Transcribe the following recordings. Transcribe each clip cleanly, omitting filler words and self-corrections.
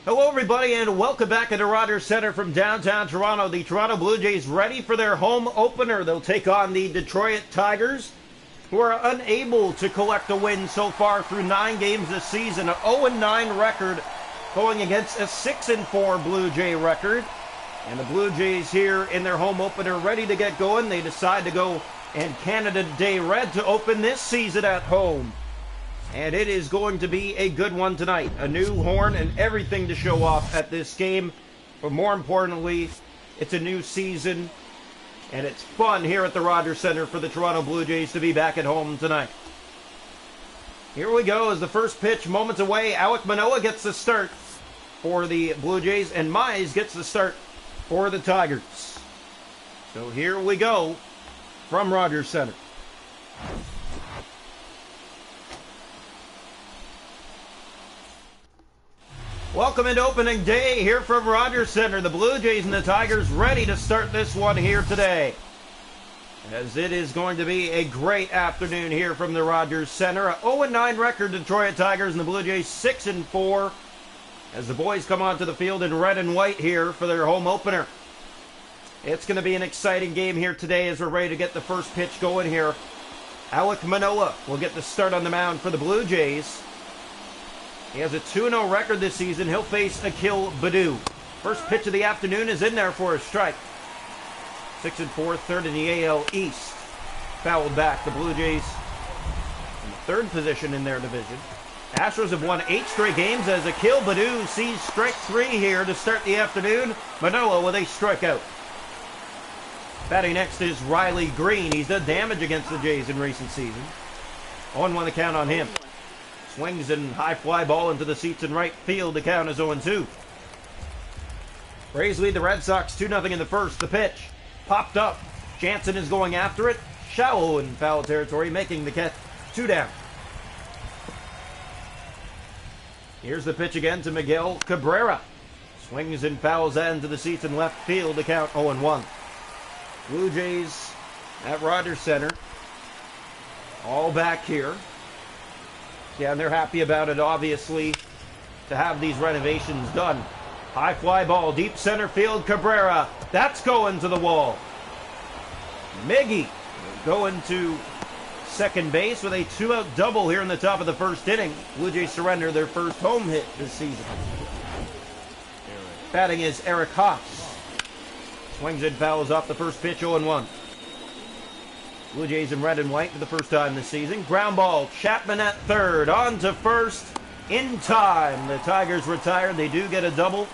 Hello everybody and welcome back to the Rogers Center from downtown Toronto. The Toronto Blue Jays ready for their home opener. They'll take on the Detroit Tigers, who are unable to collect a win so far through 9 games this season. An 0-9 record going against a 6-4 Blue Jay record. And the Blue Jays here in their home opener ready to get going. They decide to go in Canada Day Red to open this season at home. And it is going to be a good one tonight. A new horn and everything to show off at this game. But more importantly, it's a new season. And it's fun here at the Rogers Center for the Toronto Blue Jays to be back at home tonight. Here we go as the first pitch, moments away. Alek Manoah gets the start for the Blue Jays. And Mize gets the start for the Tigers. So here we go from Rogers Center. Welcome into opening day here from Rogers Center. The Blue Jays and the Tigers ready to start this one here today, as it is going to be a great afternoon here from the Rogers Center. A 0-9 record, Detroit Tigers, and the Blue Jays 6-4 as the boys come onto the field in red and white here for their home opener. It's going to be an exciting game here today as we're ready to get the first pitch going here. Alek Manoah will get the start on the mound for the Blue Jays. He has a 2-0 record this season. He'll face Akil Baddoo. First pitch of the afternoon is in there for a strike. 6-4, third in the AL East. Fouled back. The Blue Jays in the third position in their division. Astros have won 8 straight games as Akil Baddoo sees strike 3 here to start the afternoon. Manoah with a strikeout. Batting next is Riley Green. He's done damage against the Jays in recent seasons. 0-1 the count on him. Swings and high fly ball into the seats in right field. The count is 0-2. Rays lead the Red Sox 2-0 in the first. The pitch popped up. Jansen is going after it. Shallow in foul territory, making the catch 2 down. Here's the pitch again to Miguel Cabrera. Swings and fouls that into the seats in left field. The count 0-1. Blue Jays at Rogers Center. All back here. Yeah, and they're happy about it, obviously, to have these renovations done. High fly ball, deep center field, Cabrera. That's going to the wall. Miggy going to second base with a 2-out double here in the top of the first inning. Blue Jays surrender their first home hit this season. Batting is Eric Haas. Swings and fouls off the first pitch, 0-1. Blue Jays in red and white for the first time this season. Ground ball, Chapman at third. On to first in time. The Tigers retired. They do get a double.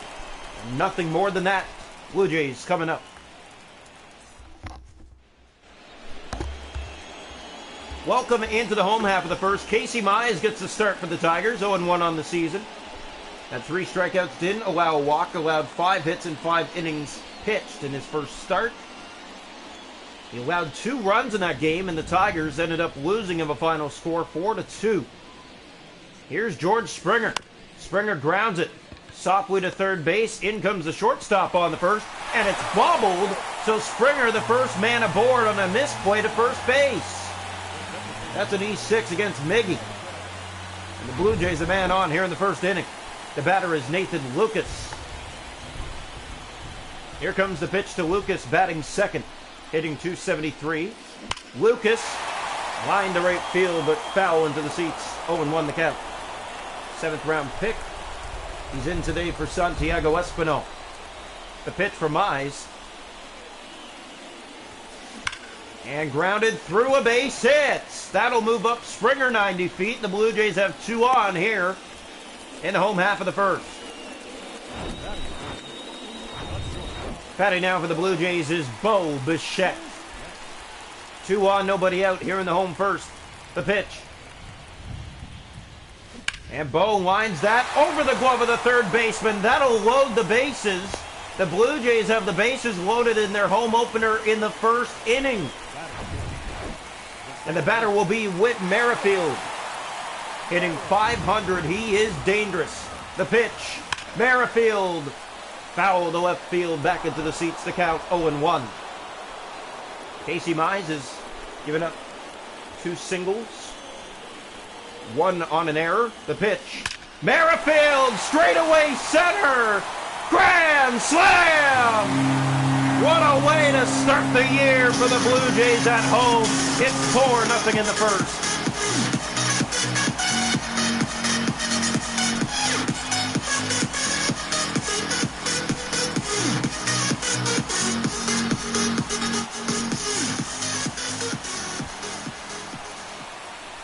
Nothing more than that. Blue Jays coming up. Welcome into the home half of the first. Casey Mize gets the start for the Tigers. 0-1 on the season. Had 3 strikeouts, didn't allow a walk. Allowed 5 hits in 5 innings pitched in his first start. He allowed 2 runs in that game, and the Tigers ended up losing of a final score 4-2. Here's George Springer. Springer grounds it softly to third base. In comes the shortstop on the first, and it's bobbled. So Springer, the first man aboard on a missed play to first base. That's an E6 against Miggy. And the Blue Jays a man on here in the first inning. The batter is Nathan Lucas. Here comes the pitch to Lucas, batting second. Hitting .273. Lucas, line to right field, but foul into the seats. 0-1 the count. 7th round pick. He's in today for Santiago Espinal. The pitch from Mize. And grounded through a base hit. That'll move up Springer 90 feet. The Blue Jays have 2 on here in the home half of the first. Batting now for the Blue Jays is Bo Bichette. 2 on, nobody out here in the home first. The pitch. And Bo lines that over the glove of the third baseman. That'll load the bases. The Blue Jays have the bases loaded in their home opener in the first inning. And the batter will be Whit Merrifield. Hitting .500, he is dangerous. The pitch. Merrifield. Foul to left field, back into the seats, the count 0-1. Casey Mize has given up 2 singles, 1 on an error. The pitch. Merrifield, straightaway center. Grand slam! What a way to start the year for the Blue Jays at home. It's 4-0 in the first.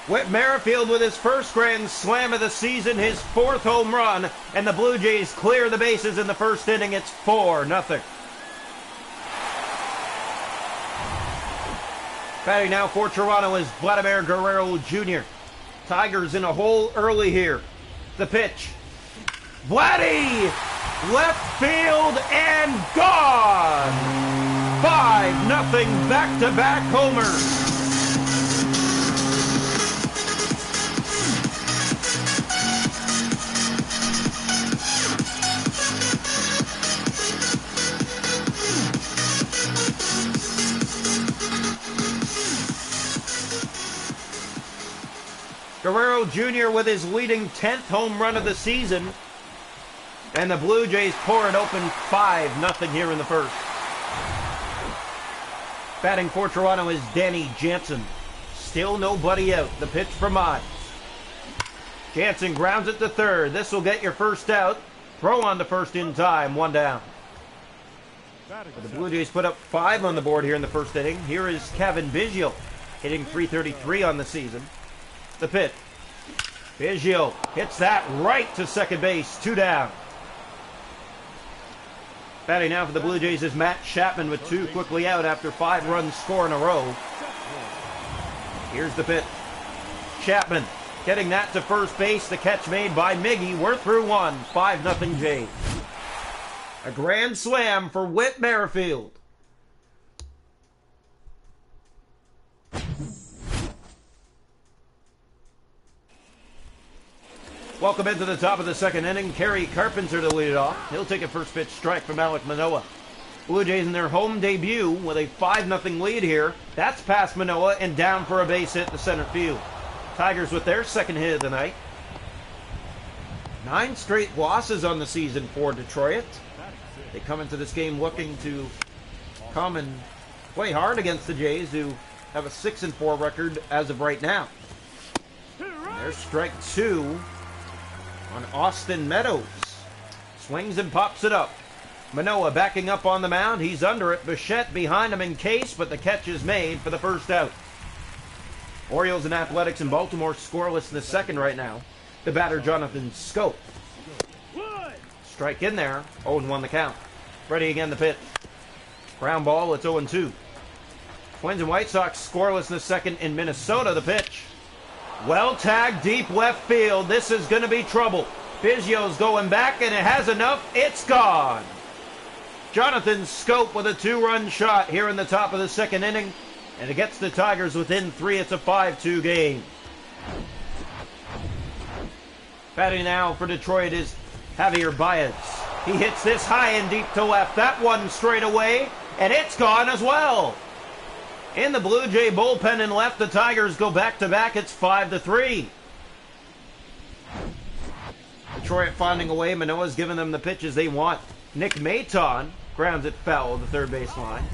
Whit Merrifield with his first grand slam of the season, his 4th home run, and the Blue Jays clear the bases in the first inning. It's 4-0. Batting now for Toronto is Vladimir Guerrero Jr. Tigers in a hole early here. The pitch. Vladdy! Left field and gone! 5-0 back-to-back homers. Guerrero Jr. with his leading 10th home run of the season. And the Blue Jays pour it open 5-0 here in the first. Batting for Toronto is Danny Jansen. Still nobody out. The pitch from Mize. Jansen grounds it to third. This will get your first out. Throw on to first in time. 1 down. The Blue Jays put up 5 on the board here in the first inning. Here is Kevin Biggio, hitting .333 on the season. The pitch. Biggio hits that right to second base. 2 down. Batting now for the Blue Jays is Matt Chapman with 2 quickly out after 5 runs score in a row. Here's the pitch. Chapman getting that to first base. The catch made by Miggy. We're through 1. 5-0 Jays. A grand slam for Whit Merrifield. Welcome into the top of the second inning. Kerry Carpenter to lead it off. He'll take a first pitch strike from Alek Manoah. Blue Jays in their home debut with a 5-0 lead here. That's past Manoah and down for a base hit to center field. Tigers with their second hit of the night. 9 straight losses on the season for Detroit. They come into this game looking to come and play hard against the Jays, who have a 6-4 record as of right now. There's strike 2 on Austin Meadows. Swings and pops it up. Manoah backing up on the mound. He's under it. Bichette behind him in case, but the catch is made for the first out. Orioles and Athletics in Baltimore scoreless in the second right now. The batter, Jonathan Scope. Strike in there. 0-1 the count. Ready again the pitch. Ground ball. It's 0-2. Twins and White Sox scoreless in the second in Minnesota. The pitch. Well tagged deep left field. This is going to be trouble. Biggio's going back, and it has enough. It's gone. Jonathan Scope with a 2-run shot here in the top of the second inning, and it gets the Tigers within 3. It's a 5-2 game. Batting now for Detroit is Javier Baez. He hits this high and deep to left. That one straight away, and it's gone as well. In the Blue Jay bullpen and left, the Tigers go back-to-back. It's 5-3. Detroit finding a way. Manoah's giving them the pitches they want. Nick Maton grounds it foul to the third base line.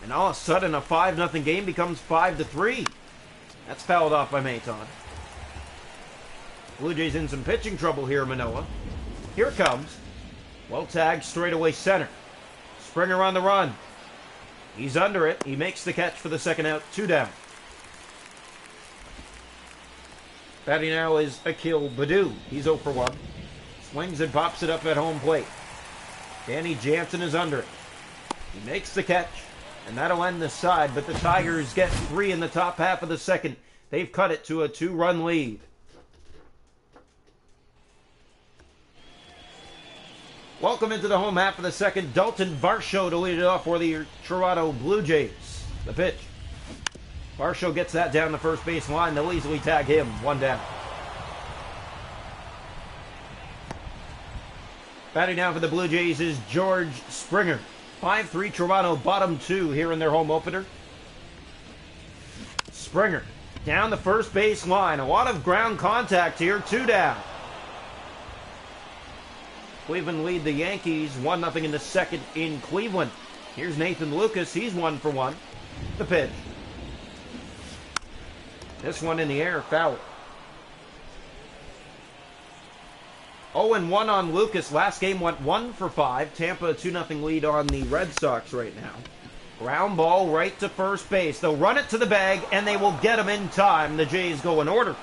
And all of a sudden, a 5-0 game becomes 5-3. That's fouled off by Maton. Blue Jays in some pitching trouble here, Manoah. Here it comes. Well tagged, straightaway center. Springer on the run. He's under it. He makes the catch for the second out. 2 down. Batting now is Akil Baddoo. He's 0 for 1. Swings and pops it up at home plate. Danny Jansen is under it. He makes the catch, and that'll end the side, but the Tigers get 3 in the top half of the second. They've cut it to a 2-run lead. Welcome into the home half of the second. Dalton Varsho to lead it off for the Toronto Blue Jays. The pitch. Varsho gets that down the first base line. They'll easily tag him. 1 down. Batting down for the Blue Jays is George Springer. 5-3 Toronto, bottom 2 here in their home opener. Springer down the first base line. A lot of ground contact here. 2 down. Cleveland lead the Yankees 1-0 in the second in Cleveland. Here's Nathan Lucas. He's 1 for 1. The pitch. This one in the air, foul. 0-1 on Lucas. Last game went 1 for 5. Tampa 2-0 lead on the Red Sox right now. Ground ball right to first base. They'll run it to the bag, and they will get him in time. The Jays go in order.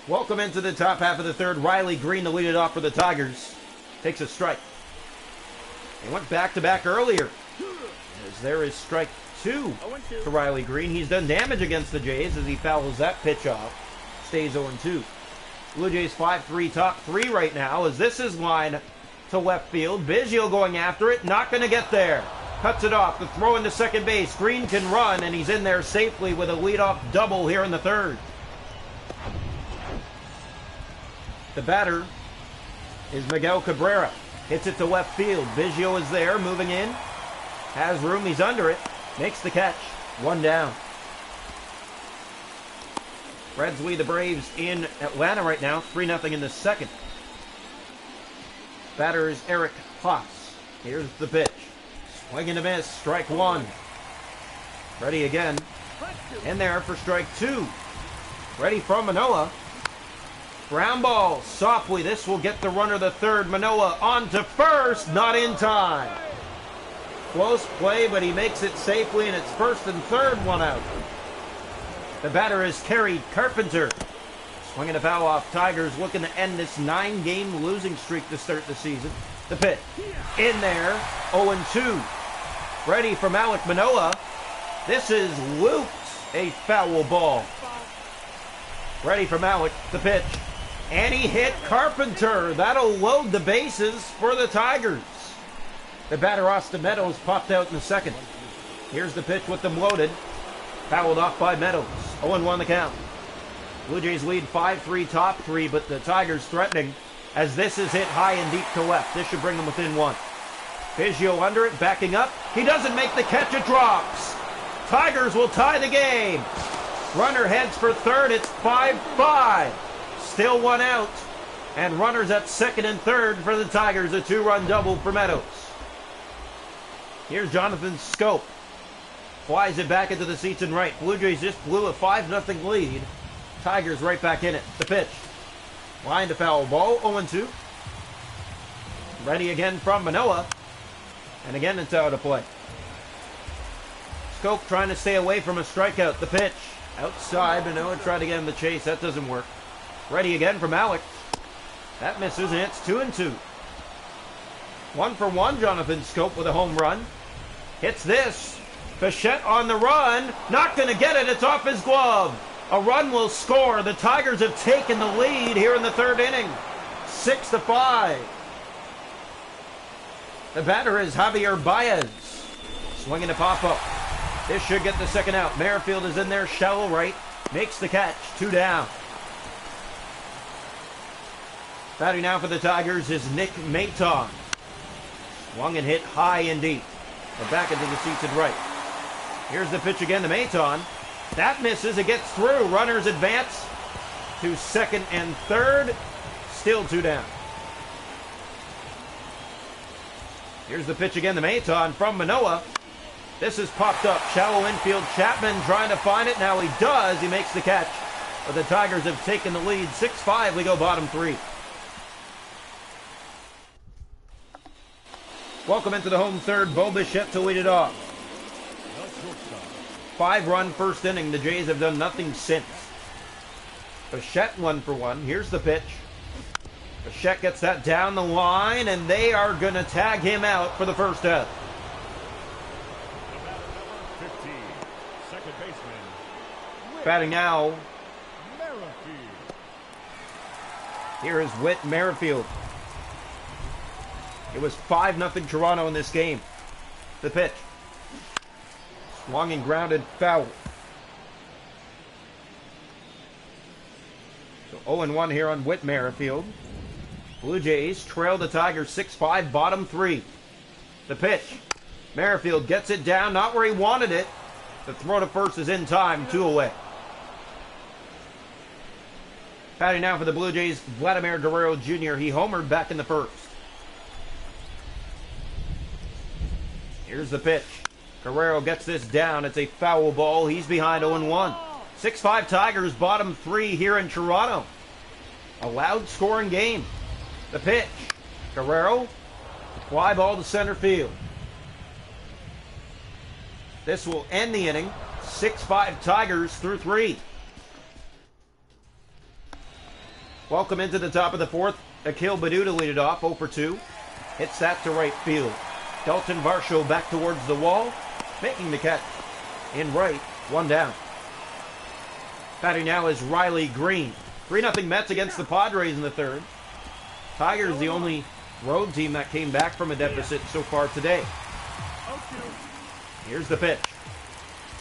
Welcome into the top half of the third. Riley Green to lead it off for the Tigers. Takes a strike. They went back-to-back earlier. As there is strike 2 to Riley Green. He's done damage against the Jays as he fouls that pitch off. Stays 0-2. Blue Jays 5-3 top 3 right now as this is line to left field. Biggio going after it. Not going to get there. Cuts it off. The throw into second base. Green can run, and he's in there safely with a leadoff double here in the third. The batter is Miguel Cabrera. Hits it to left field. Biggio is there, moving in. Has room. He's under it. Makes the catch. 1 down. Reds lead the Braves in Atlanta right now. 3-0 in the second. Batter is Eric Haas. Here's the pitch. Swing and a miss. Strike 1. Ready again. In there for strike 2. Ready from Manoah. Ground ball, softly. This will get the runner the third. Manoah on to first, not in time. Close play, but he makes it safely, and it's first and third, 1 out. The batter is Kerry Carpenter. Swinging a foul off. Tigers looking to end this 9-game losing streak to start the season. The pitch. In there, 0-2. Ready from Alek Manoah. This is looped. A foul ball. Ready from Alek. The pitch. And he hit Carpenter. That'll load the bases for the Tigers. The batter, Austin Meadows, popped out in the second. Here's the pitch with them loaded. Fouled off by Meadows. 0-1 the count. Blue Jays lead 5-3 top 3, but the Tigers threatening as this is hit high and deep to left. This should bring them within 1. Biggio under it, backing up. He doesn't make the catch. It drops. Tigers will tie the game. Runner heads for third. It's 5-5. Still 1 out. And runners at second and third for the Tigers. A 2-run double for Meadows. Here's Jonathan Scope. Flies it back into the seats and right. Blue Jays just blew a 5-0 lead. Tigers right back in it. The pitch. Line to foul ball. 0-2. Ready again from Manoah. And again it's out of play. Scope trying to stay away from a strikeout. The pitch. Outside. Manoah tried to get him the chase. That doesn't work. Ready again from Alek. That misses, and it's 2-2. 1 for 1, Jonathan Scope with a home run. Hits this. Bichette on the run. Not going to get it. It's off his glove. A run will score. The Tigers have taken the lead here in the third inning. 6-5. The batter is Javier Baez. Swinging a pop-up. This should get the second out. Merrifield is in there, shallow right. Makes the catch. 2 down. Batting now for the Tigers is Nick Maton. Swung and hit high and deep. But back into the seats and right. Here's the pitch again to Maton. That misses. It gets through. Runners advance to second and third. Still 2 down. Here's the pitch again to Maton from Manoah. This is popped up. Shallow infield. Chapman trying to find it. Now he does. He makes the catch. But the Tigers have taken the lead. 6-5. We go bottom 3. Welcome into the home third. Bo Bichette to lead it off. 5-run first inning. The Jays have done nothing since. Bichette 1 for 1. Here's the pitch. Bichette gets that down the line, and they are going to tag him out for the first out. Number 15, second baseman. Batting now. Merrifield. Here is Whit Merrifield. It was 5-0 Toronto in this game. The pitch. Swung and grounded foul. So 0-1 here on Whit Merrifield. Blue Jays trail the Tigers 6-5, bottom 3. The pitch. Merrifield gets it down, not where he wanted it. The throw to first is in time, 2 away. Batting now for the Blue Jays, Vladimir Guerrero Jr. He homered back in the first. Here's the pitch. Guerrero gets this down. It's a foul ball. He's behind 0-1. 6-5 Tigers, bottom 3 here in Toronto. A loud scoring game. The pitch. Guerrero, fly ball to center field. This will end the inning. 6-5 Tigers through 3. Welcome into the top of the fourth. Akil Baddoo to lead it off, 0 for 2. Hits that to right field. Dalton Varsho back towards the wall, making the catch. In right, 1 down. Batting now is Riley Green. 3-0 Mets against the Padres in the third. Tigers the only road team that came back from a deficit so far today. Here's the pitch.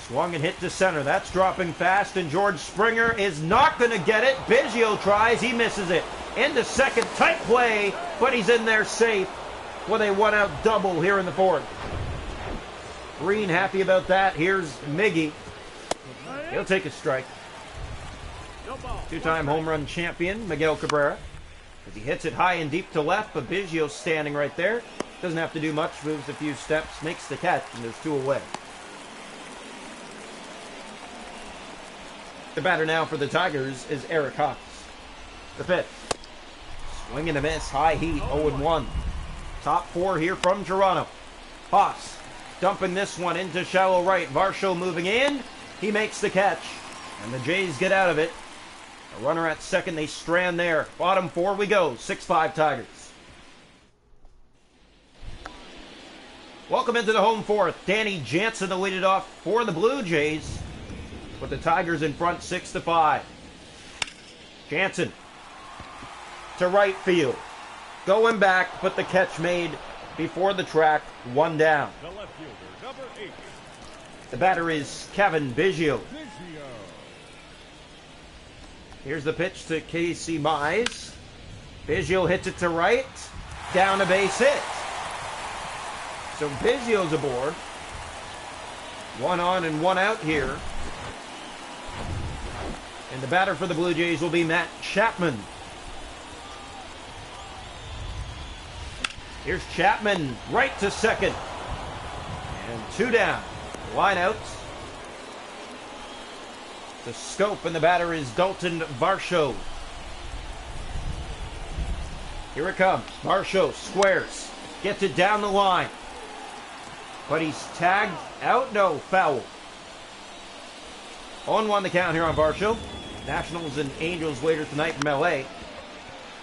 Swung and hit to center. That's dropping fast, and George Springer is not going to get it. Biggio tries. He misses it. Into second. Tight play, but he's in there safe with a 1-out double here in the fourth. Green happy about that. Here's Miggy. He'll take a strike. 2-time home run champion, Miguel Cabrera. As he hits it high and deep to left, but Biggio's standing right there. Doesn't have to do much, moves a few steps, makes the catch, and there's 2 away. The batter now for the Tigers is Eric Haas. The pitch. Swing and a miss, high heat, 0-1. Top 4 here from Toronto. Haas dumping this one into shallow right. Varsho moving in. He makes the catch, and the Jays get out of it. A runner at second, they strand there. Bottom 4 we go, 6-5 Tigers. Welcome into the home fourth. Danny Jansen to lead it off for the Blue Jays, with the Tigers in front 6-5. Jansen to right field. Going back, but the catch made before the track, 1 down. The left fielder, number 8. The batter is Kevin Biggio. Here's the pitch to Casey Mize. Biggio hits it to right. Down a base hit. So Biggio's aboard. 1 on and 1 out here. And the batter for the Blue Jays will be Matt Chapman. Here's Chapman right to second. And 2 down. Line out. The scope, and the batter is Dalton Varsho. Here it comes. Varsho squares. Gets it down the line. But he's tagged out. No, foul. 0-1 the count here on Varsho. Nationals and Angels later tonight from LA.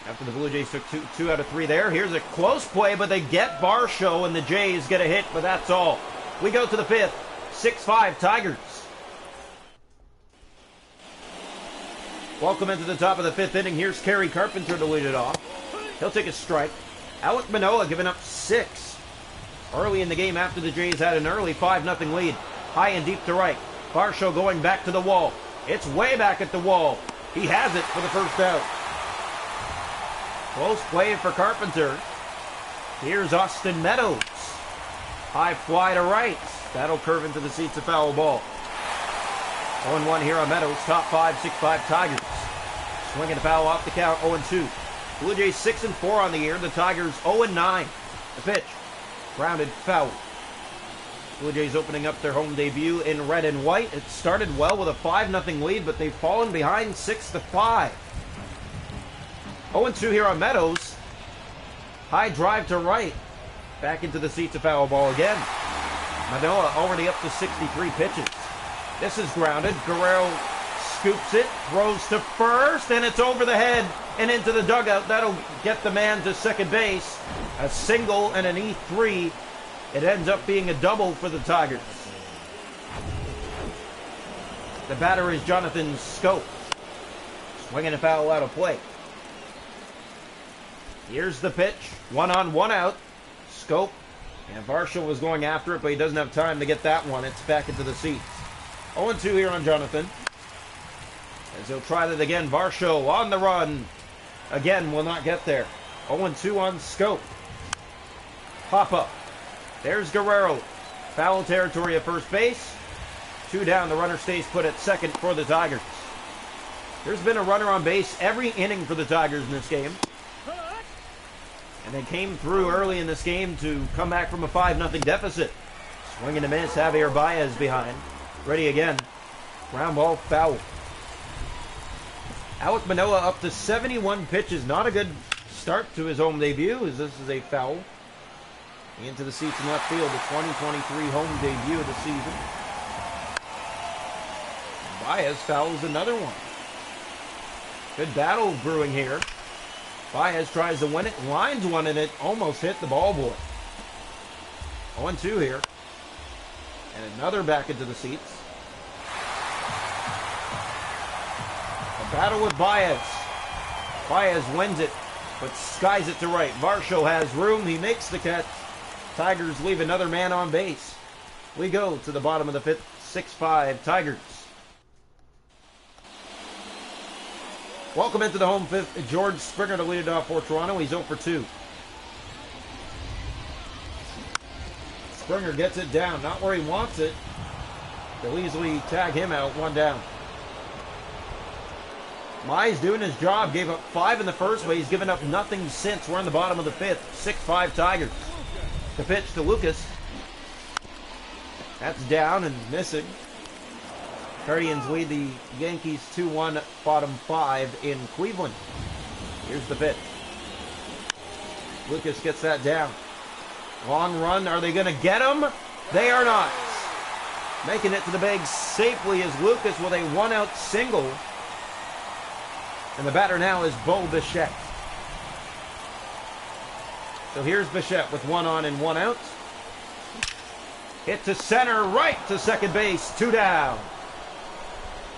After the Blue Jays took 2 out of 3 there. Here's a close play, but they get Varsho, and the Jays get a hit, but that's all. We go to the 5th. 6-5 Tigers. Welcome into the top of the 5th inning. Here's Kerry Carpenter to lead it off. He'll take a strike. Alek Manoah giving up 6. Early in the game after the Jays had an early 5-0 lead. High and deep to right. Varsho going back to the wall. It's way back at the wall. He has it for the first out. Close play for Carpenter. Here's Austin Meadows. High fly to right. That'll curve into the seats, a foul ball. 0-1 here on Meadows. Top 5, 6-5 Tigers. Swinging a foul off the count, 0-2. Blue Jays 6-4 on the year. The Tigers 0-9. The pitch. Grounded foul. Blue Jays opening up their home debut in red and white. It started well with a 5-0 lead, but they've fallen behind 6-5. 0-2 here on Meadows. High drive to right. Back into the seats, a foul ball again. Manoah already up to 63 pitches. This is grounded. Guerrero scoops it, throws to first, and it's over the head and into the dugout. That'll get the man to second base. A single and an E3. It ends up being a double for the Tigers. The batter is Jonathan Scope. Swinging a foul out of play. Here's the pitch. 1 on, 1 out. Scope. And Varsho was going after it, but he doesn't have time to get that one. It's back into the seats. 0-2 here on Jonathan. As he'll try that again. Varsho on the run. Again, will not get there. 0-2 on Scope. Pop up. There's Guerrero. Foul territory at first base. 2 down. The runner stays put at second for the Tigers. There's been a runner on base every inning for the Tigers in this game. And they came through early in this game to come back from a 5-0 deficit. Swing and a miss. Javier Baez behind. Ready again. Ground ball foul. Alek Manoah up to 71 pitches. Not a good start to his home debut, as this is a foul. Into the seats in left field, the 2023 home debut of the season. Baez fouls another one. Good battle brewing here. Baez tries to win it, lines one, and it almost hit the ball boy. 0-2 here. And another back into the seats. A battle with Baez. Baez wins it, but skies it to right. Varsho has room. He makes the catch. Tigers leave another man on base. We go to the bottom of the fifth. 6-5 Tigers. Welcome into the home fifth. George Springer to lead it off for Toronto. He's 0 for 2. Springer gets it down. Not where he wants it. They'll easily tag him out. 1 down. Mize doing his job. Gave up 5 in the first, but he's given up nothing since. We're in the bottom of the fifth. 6-5 Tigers. The pitch to Lucas. That's down and missing. Guardians lead the Yankees 2-1, bottom 5 in Cleveland. Here's the pitch. Lucas gets that down. Long run. Are they going to get him? They are not. Making it to the bag safely is Lucas with a 1-out single. And the batter now is Bo Bichette. So here's Bichette with 1 on and 1 out. Hit to center, right to second base, 2 down.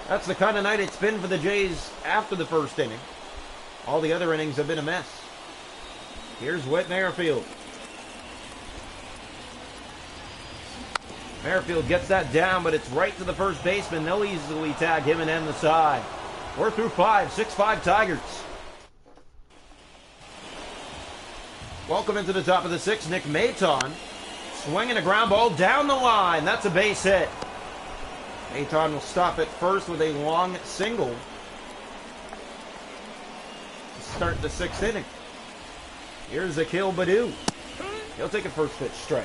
That's the kind of night it's been for the Jays after the first inning. All the other innings have been a mess. Here's Whit Merrifield. Merrifield gets that down, but it's right to the first baseman. They'll easily tag him and end the side. We're through 5, 6-5 Tigers. Welcome into the top of the 6th, Nick Maton. Swinging a ground ball down the line. That's a base hit. Maton will stop at first with a long single to start the 6th inning. Here's Akil Baddoo. He'll take a first pitch strike.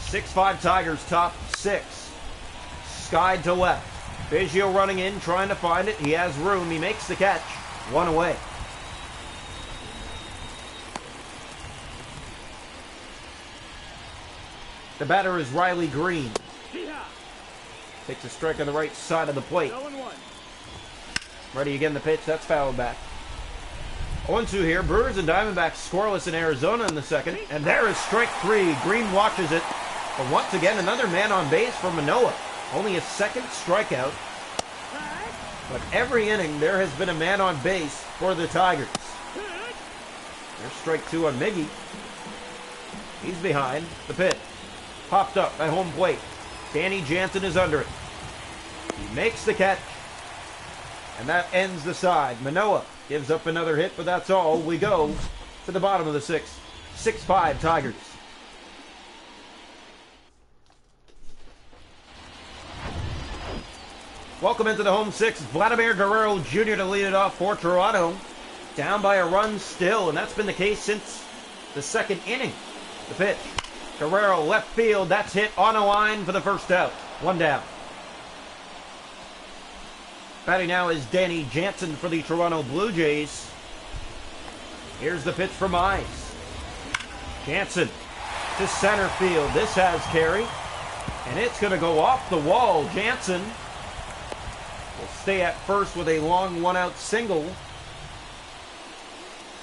6-5 Tigers, top 6. Skied to left. Biggio running in, trying to find it. He has room. He makes the catch. 1 away. The batter is Riley Green. Takes a strike on the right side of the plate. Ready again, the pitch. That's fouled back. 0-2 here. Brewers and Diamondbacks scoreless in Arizona in the second. And there is strike 3. Green watches it. But once again, another man on base for Manoah. Only a second strikeout. But every inning, there has been a man on base for the Tigers. There's strike 2 on Miggy. He's behind. The pitch. Popped up at home plate. Danny Jansen is under it. He makes the catch. And that ends the side. Manoah gives up another hit, but that's all. We go to the bottom of the 6th. 6-5 Tigers. Welcome into the home 6th. Vladimir Guerrero Jr. to lead it off for Toronto. Down by a run still, and that's been the case since the 2nd inning. The pitch. Guerrero left field. That's hit on a line for the first out. 1 down. Batting now is Danny Jansen for the Toronto Blue Jays. Here's the pitch from Mize. Jansen to center field. This has carry. And it's going to go off the wall. Jansen will stay at first with a long 1-out single.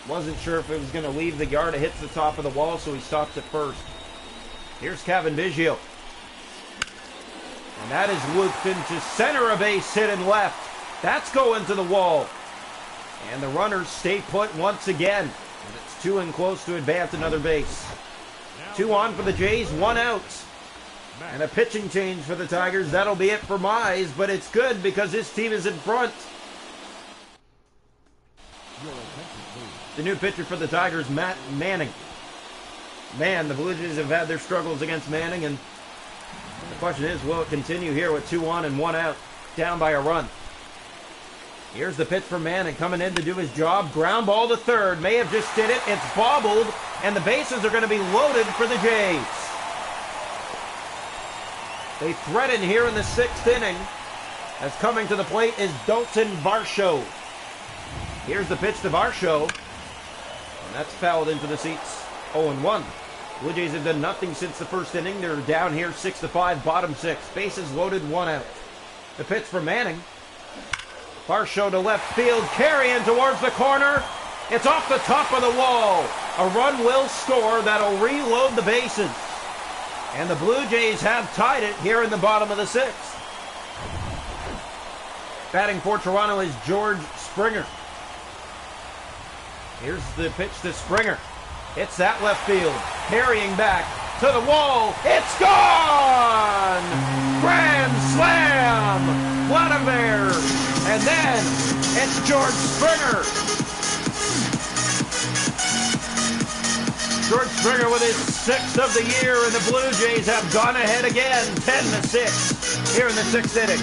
Wasn't sure if it was going to leave the yard. It hits the top of the wall, so he stops at first. Here's Cavan Biggio. And that is looped into center, a base hit and left. That's going to the wall. And the runners stay put once again. And it's 2 in close to advance another base. 2 on for the Jays, 1 out. And a pitching change for the Tigers. That'll be it for Mize, but it's good because his team is in front. The new pitcher for the Tigers, Matt Manning. Man, the Blue Jays have had their struggles against Manning, and the question is, will it continue here with 2 on and 1 out, down by a run? Here's the pitch for Manning coming in to do his job. Ground ball to third. May have just did it. It's bobbled, and the bases are going to be loaded for the Jays. They threaten here in the 6th inning, as coming to the plate is Dalton Varsho. Here's the pitch to Varsho, and that's fouled into the seats. 0-1. Blue Jays have done nothing since the 1st inning. They're down here 6-5, bottom 6. Bases loaded, 1 out. The pitch for Manning. Varsho to left field, carrying towards the corner. It's off the top of the wall. A run will score that'll reload the bases. And the Blue Jays have tied it here in the bottom of the 6th. Batting for Toronto is George Springer. Here's the pitch to Springer. Hits that left field. Carrying back to the wall. It's gone! Grand slam! Vladimir! And then it's George Springer. George Springer with his 6th of the year, and the Blue Jays have gone ahead again, 10-6 here in the 6th inning.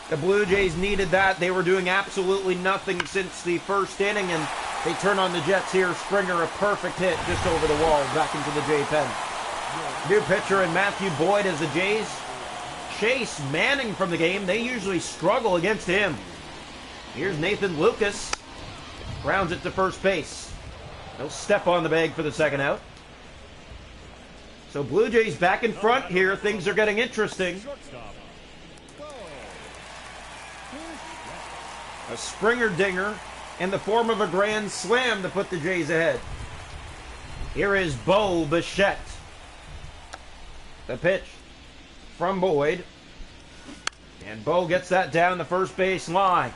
The Blue Jays needed that. They were doing absolutely nothing since the 1st inning, and they turn on the Jets here. Springer, a perfect hit just over the wall, back into the Jay pen. New pitcher and Matthew Boyd as the Jays chase Manning from the game. They usually struggle against him. Here's Nathan Lucas. Grounds it to first base. No step on the bag for the 2nd out. So Blue Jays back in front here. Things are getting interesting. A Springer dinger in the form of a grand slam to put the Jays ahead. Here is Bo Bichette. The pitch from Boyd. And Bo gets that down the first base line.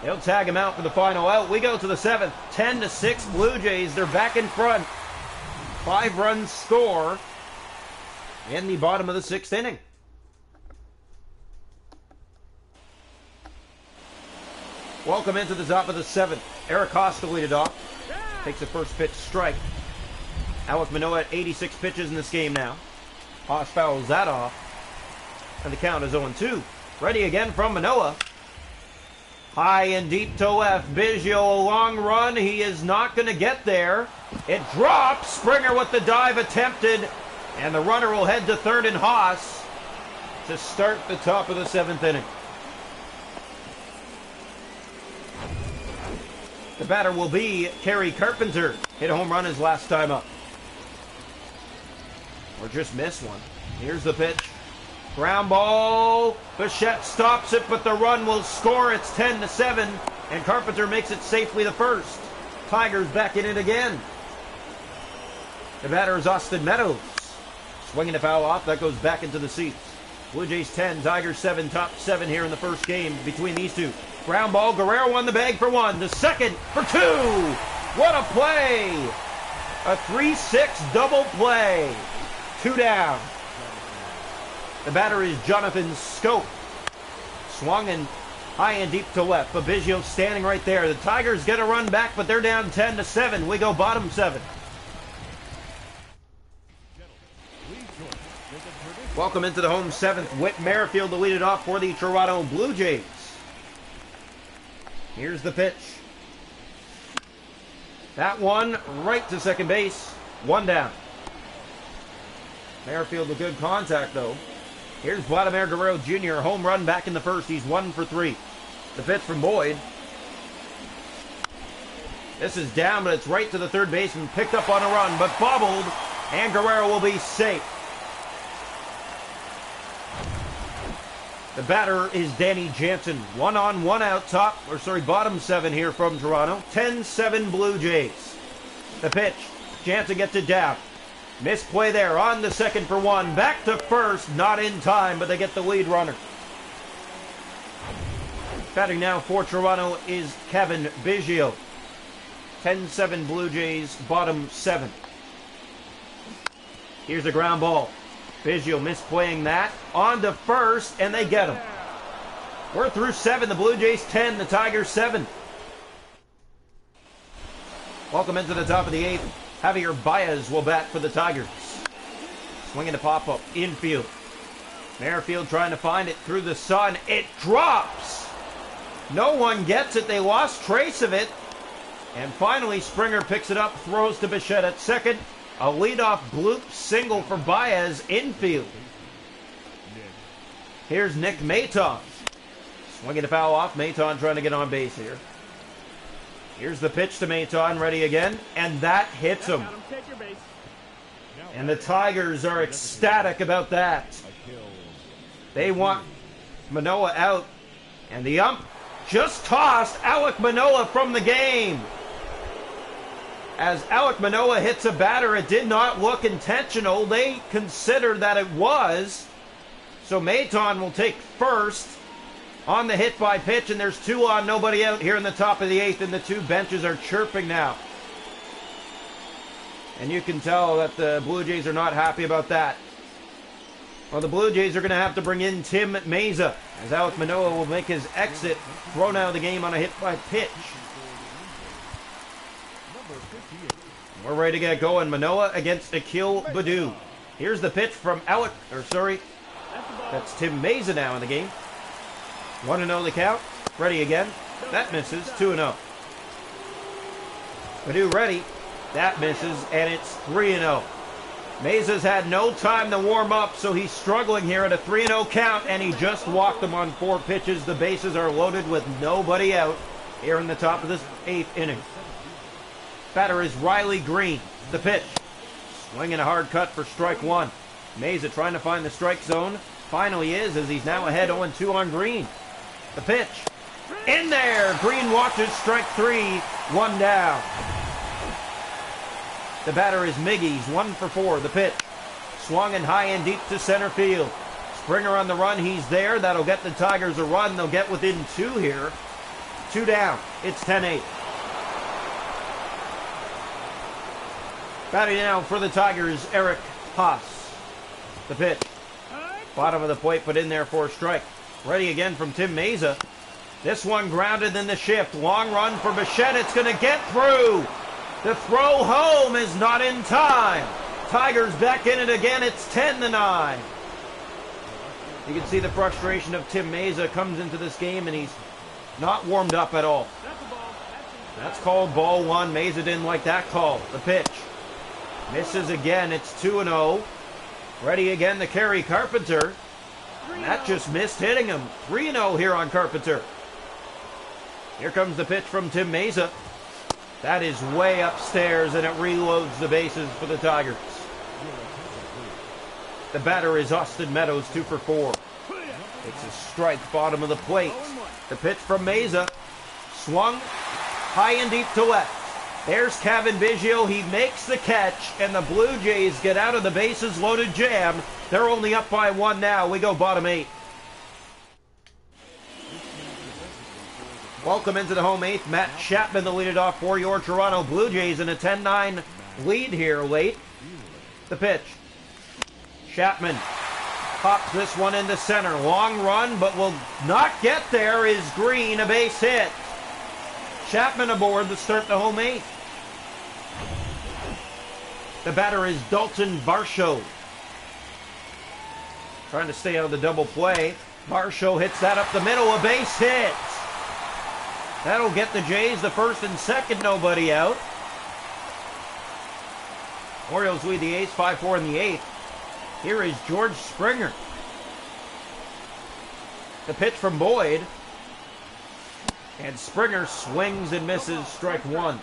They'll tag him out for the final out. We go to the 7th. 10-6 Blue Jays. They're back in front. 5-run score in the bottom of the 6th inning. Welcome into the top of the 7th. Eric Costa leaded off. Takes the first pitch strike. Alek Manoah at 86 pitches in this game now. Haas fouls that off. And the count is 0-2. Ready again from Manoah. High and deep to left. Biggio, a long run. He is not going to get there. It drops. Springer with the dive attempted. And the runner will head to third and Haas to start the top of the 7th inning. The batter will be Kerry Carpenter. Hit a home run his last time up. Or just missed one. Here's the pitch. Ground ball. Bichette stops it, but the run will score. It's 10-7, and Carpenter makes it safely the first. Tigers back in it again. The batter is Austin Meadows. Swinging a foul off. That goes back into the seats. Blue Jays 10, Tigers 7, top 7 here in the first game between these two. Ground ball. Guerrero won the bag for 1. The second for 2. What a play. A 3-6 double play. 2 down. The batter is Jonathan Scope. Swung and high and deep to left. Biggio standing right there. The Tigers get a run back, but they're down 10-7. We go bottom 7. Welcome into the home 7th. Whit Merrifield to lead it off for the Toronto Blue Jays. Here's the pitch. That one right to second base. 1 down. Merrifield with good contact, though. Here's Vladimir Guerrero Jr. Home run back in the first. He's 1 for 3. The pitch from Boyd. This is down, but it's right to the third baseman. Picked up on a run, but bobbled. And Guerrero will be safe. The batter is Danny Jansen. 1 on, 1 out, bottom 7 here from Toronto. 10-7 Blue Jays. The pitch. Jansen gets it down. Misplay there on the second for 1. Back to first. Not in time, but they get the lead runner. Batting now for Toronto is Kevin Biggio. 10-7 Blue Jays, bottom 7. Here's a ground ball. Biggio misplaying that. On to first, and they get him. We're through 7. The Blue Jays 10, the Tigers 7. Welcome into the top of the 8th. Javier Baez will bat for the Tigers. Swinging a pop-up infield. Merrifield trying to find it through the sun. It drops. No one gets it. They lost trace of it. And finally, Springer picks it up, throws to Bichette at second. A leadoff bloop single for Baez infield. Here's Nick Maton. Swinging a foul off. Maton trying to get on base here. Here's the pitch to Maton, ready again. And that hits him. And the Tigers are ecstatic about that. They want Manoah out. And the ump just tossed Alek Manoah from the game. As Alek Manoah hits a batter, it did not look intentional. They consider that it was. So Maton will take first on the hit by pitch, and there's 2 on, nobody out here in the top of the 8th, and the 2 benches are chirping now. And you can tell that the Blue Jays are not happy about that. Well, the Blue Jays are going to have to bring in Tim Meza, as Alek Manoah will make his exit, thrown out of the game on a hit by pitch. We're ready to get going. Manoah against Akil Baddoo. Here's the pitch from that's Tim Meza now in the game. 1-0 the count. Ready again. That misses. 2-0. Baddoo ready. That misses, and it's 3-0. Meza's had no time to warm up, so he's struggling here at a 3-0 count, and he just walked them on 4 pitches. The bases are loaded with nobody out here in the top of this 8th inning. Batter is Riley Green. The pitch. Swinging a hard cut for strike 1. Meza trying to find the strike zone. Finally is, as he's now ahead 0-2 on Green. The pitch. In there! Green watches strike 3. 1 down. The batter is Miggy. He's 1 for 4. The pitch. Swung and high and deep to center field. Springer on the run. He's there. That'll get the Tigers a run. They'll get within 2 here. 2 down. It's 10-8. Batting now for the Tigers, Eric Haas. The pitch. Bottom of the plate, put in there for a strike. Ready again from Tim Meza. This one grounded in the shift. Long run for Bichette. It's going to get through. The throw home is not in time. Tigers back in it again. It's 10-9. You can see the frustration of Tim Meza comes into this game, and he's not warmed up at all. That's called ball 1. Meza didn't like that call. The pitch. Misses again. It's 2-0. Ready again to carry Carpenter. And that just missed hitting him. 3-0 here on Carpenter. Here comes the pitch from Tim Meza. That is way upstairs, and it reloads the bases for the Tigers. The batter is Austin Meadows, 2 for 4. It's a strike, bottom of the plate. The pitch from Meza. Swung high and deep to left. There's Cavan Biggio. He makes the catch, and the Blue Jays get out of the bases loaded jam. They're only up by 1 now. We go bottom 8. Welcome into the home 8th. Matt Chapman, the leadoff for your Toronto Blue Jays in a 10-9 lead here late. The pitch. Chapman pops this one into center. Long run, but will not get there. Is Green, a base hit. Chapman aboard to start the home 8th. The batter is Dalton Varsho. Trying to stay out of the double play. Varsho hits that up the middle, a base hit. That'll get the Jays the first and second, nobody out. Orioles lead the A's 5-4 in the 8th. Here is George Springer. The pitch from Boyd. And Springer swings and misses, strike 1.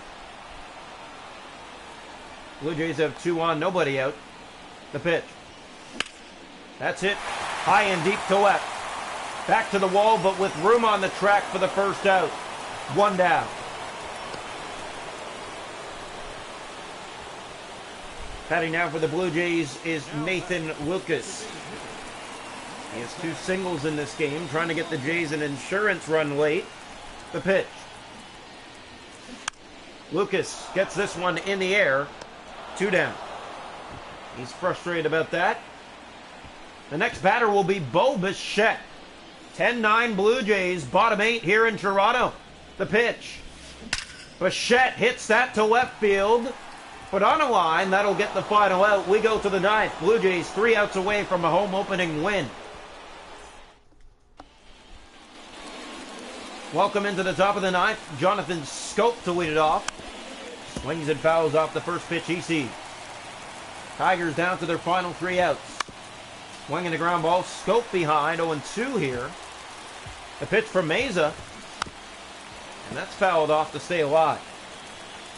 Blue Jays have 2 on, nobody out. The pitch. That's it. High and deep to left. Back to the wall, but with room on the track for the first out. 1 down. Batting now for the Blue Jays is Nathan Lucas. He has 2 singles in this game, trying to get the Jays an insurance run late. The pitch. Lucas gets this one in the air. 2 down. He's frustrated about that. The next batter will be Bo Bichette. 10-9 Blue Jays, bottom 8 here in Toronto. The pitch. Bichette hits that to left field. But on a line, that'll get the final out. We go to the 9th. Blue Jays 3 outs away from a home opening win. Welcome into the top of the ninth. Jonathan Scope to lead it off. Swings and fouls off the first pitch he sees. Tigers down to their final 3 outs. Swinging the ground ball. Scope behind. 0-2 here. The pitch from Meza. And that's fouled off to stay alive.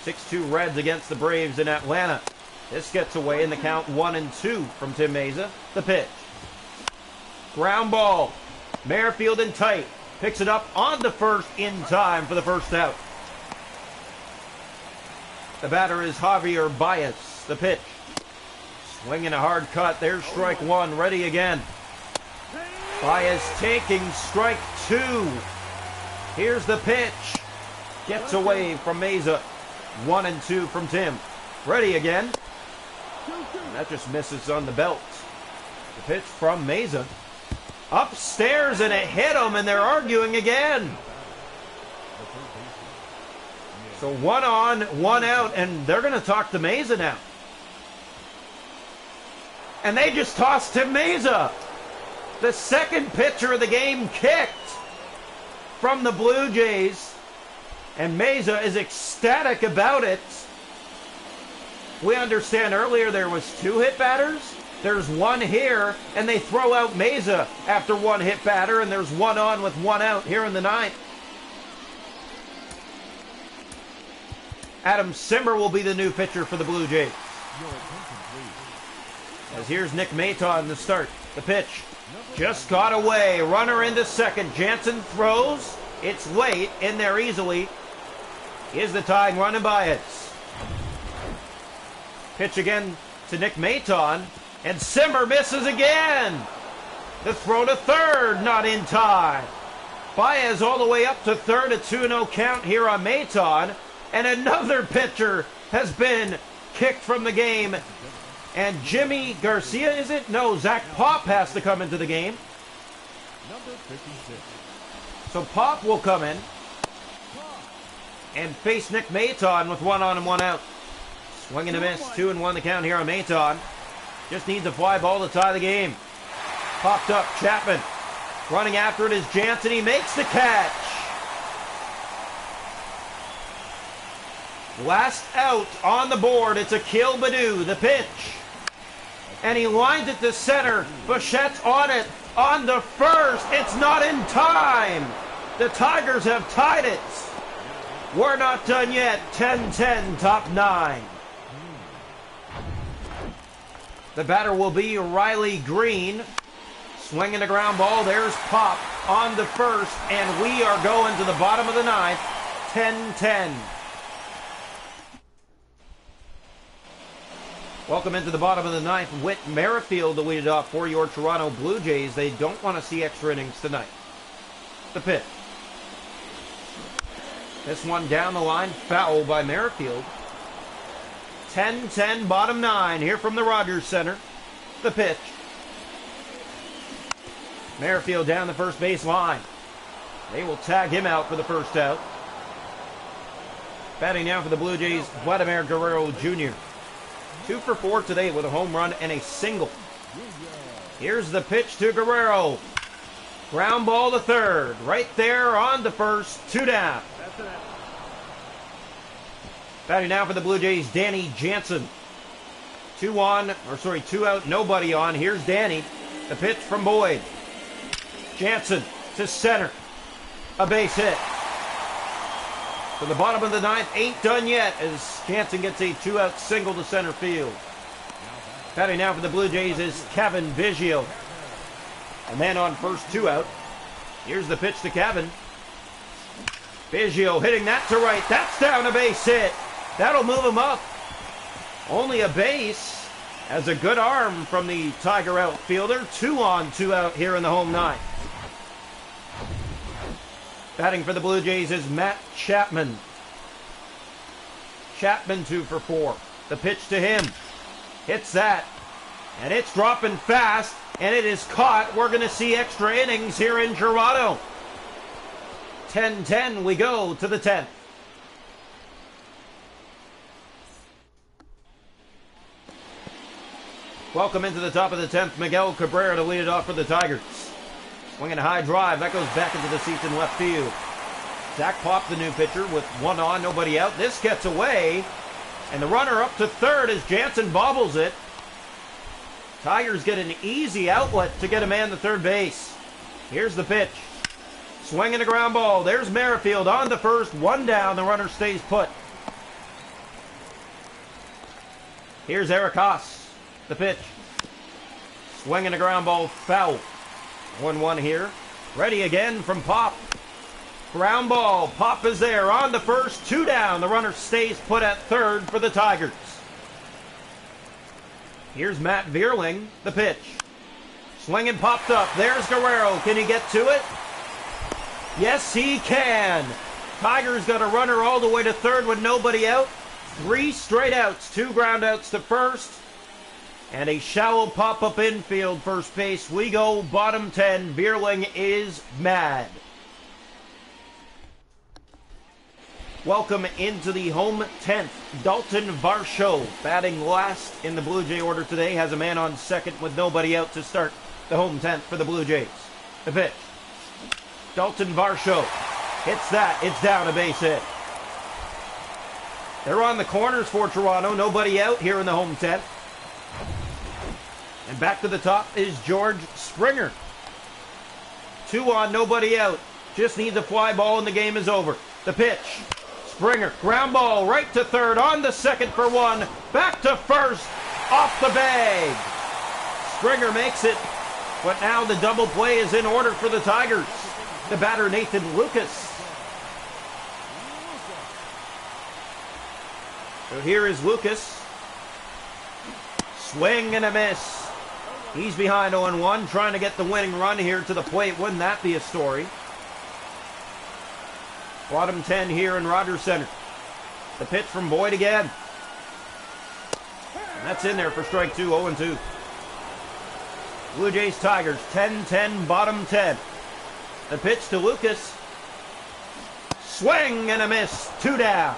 6-2 Reds against the Braves in Atlanta. This gets away in the count 1-2 from Tim Meza. The pitch. Ground ball. Merrifield in tight. Picks it up on the first in time for the first out. The batter is Javier Baez. The pitch. Swinging a hard cut. There's strike 1. Ready again. Baez taking strike 2. Here's the pitch. Gets away from Meza. 1-2 from Tim. Ready again. And that just misses on the belt. The pitch from Meza. Upstairs and it hit him and they're arguing again. So 1 on, 1 out, and they're going to talk to Meza now. And they just tossed Tim Meza. The second pitcher of the game kicked from the Blue Jays. And Meza is ecstatic about it. We understand earlier there was 2 hit batters. There's 1 here, and they throw out Meza after 1 hit batter, and there's 1 on with 1 out here in the 9th. Adam Simber will be the new pitcher for the Blue Jays. As here's Nick Maton to start. The pitch just got away. Runner into second. Jansen throws. It's late. In there easily is the tying run and Baez. Pitch again to Nick Maton. And Simber misses again. The throw to third, not in time. Baez all the way up to third, a 2-0 count here on Maton. And another pitcher has been kicked from the game. And Jimmy Garcia, is it? No, Zach Pop has to come into the game. Number 56. So Pop will come in and face Nick Maton with 1 on and 1 out. Swing and a miss, 2-1 the count here on Maton. Just needs a fly ball to tie the game. Popped up, Chapman. Running after it is Jansen. He makes the catch. Last out on the board. It's Akil Baddoo, the pitch. And he lines it to center. Bichette's on it. On the first. It's not in time. The Tigers have tied it. We're not done yet. 10-10, top 9. The batter will be Riley Green. Swinging the ground ball. There's Pop on the first. And we are going to the bottom of the 9th. 10-10. Welcome into the bottom of the 9th. Whit Merrifield to lead it off for your Toronto Blue Jays. They don't want to see extra innings tonight. The pitch. This one down the line. Foul by Merrifield. 10-10, bottom 9 here from the Rogers Center. The pitch. Merrifield down the first base line. They will tag him out for the first out. Batting now for the Blue Jays, Vladimir Guerrero Jr. 2 for 4 today with a home run and a single. Here's the pitch to Guerrero. Ground ball to third. Right there on the first. 2 down. Batting now for the Blue Jays, Danny Jansen. 2 out, nobody on. Here's Danny. The pitch from Boyd. Jansen to center. A base hit. To the bottom of the 9th, ain't done yet as Jansen gets a 2-out single to center field. Batting now for the Blue Jays is Kevin Biggio. A man on first, 2 out. Here's the pitch to Kevin. Biggio hitting that to right. That's down, a base hit. That'll move him up. Only a base. Has a good arm from the Tiger outfielder. 2 on, 2 out here in the home 9. Batting for the Blue Jays is Matt Chapman. Chapman 2 for 4. The pitch to him. Hits that. And it's dropping fast. And it is caught. We're going to see extra innings here in Toronto. 10-10, we go to the 10th. Welcome into the top of the 10th. Miguel Cabrera to lead it off for the Tigers. Swinging a high drive. That goes back into the seats in left field. Zach Pop, the new pitcher, with one on, nobody out. This gets away, and the runner up to third as Jansen bobbles it. Tigers get an easy outlet to get a man to third base. Here's the pitch. Swinging a ground ball. There's Merrifield on to first, one down. The runner stays put. Here's Eric Haas, the pitch. Swinging a ground ball, foul. 1-1 here. Ready again from Pop. Ground ball. Pop is there on the first, two down. The runner stays put at third for the Tigers. Here's Matt Vierling, the pitch. Swinging popped up. There's Guerrero. Can he get to it? Yes, he can. Tigers got a runner all the way to third with nobody out. 3 straight outs, 2 ground outs to first, and a shallow pop-up infield first base. We go bottom 10. Vierling is mad. Welcome into the home 10th. Dalton Varsho, batting last in the Blue Jay order today, has a man on second with nobody out to start the home 10th for the Blue Jays. The pitch. Dalton Varsho hits that. It's down, a base hit. They're on the corners for Toronto. Nobody out here in the home 10th. And back to the top is George Springer. 2 on, nobody out. Just needs a fly ball and the game is over. The pitch. Springer, ground ball right to third, on to second for 1. Back to first, off the bag. Springer makes it, but now the double play is in order for the Tigers. The batter, Nathan Lucas. So here is Lucas. Swing and a miss. He's behind 0-1, trying to get the winning run here to the plate. Wouldn't that be a story? Bottom 10 here in Rogers Center. The pitch from Boyd again. And that's in there for strike 2, 0-2. Blue Jays Tigers, 10-10, bottom 10. The pitch to Lucas. Swing and a miss, 2 down.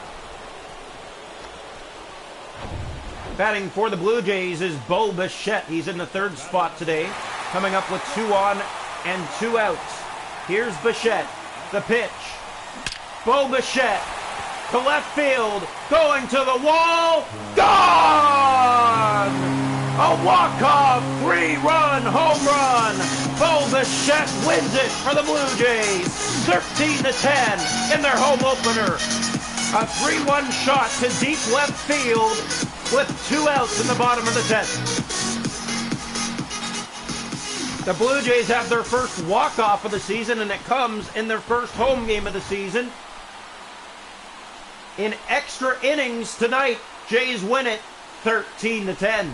Batting for the Blue Jays is Bo Bichette. He's in the third spot today, coming up with 2 on and 2 outs. Here's Bichette, the pitch. Bo Bichette to left field, going to the wall, gone! A walk-off 3-run home run. Bo Bichette wins it for the Blue Jays, 13-10 in their home opener. A 3-1 shot to deep left field with 2 outs in the bottom of the 10th. The Blue Jays have their first walk-off of the season, and it comes in their first home game of the season. In extra innings tonight, Jays win it 13-10.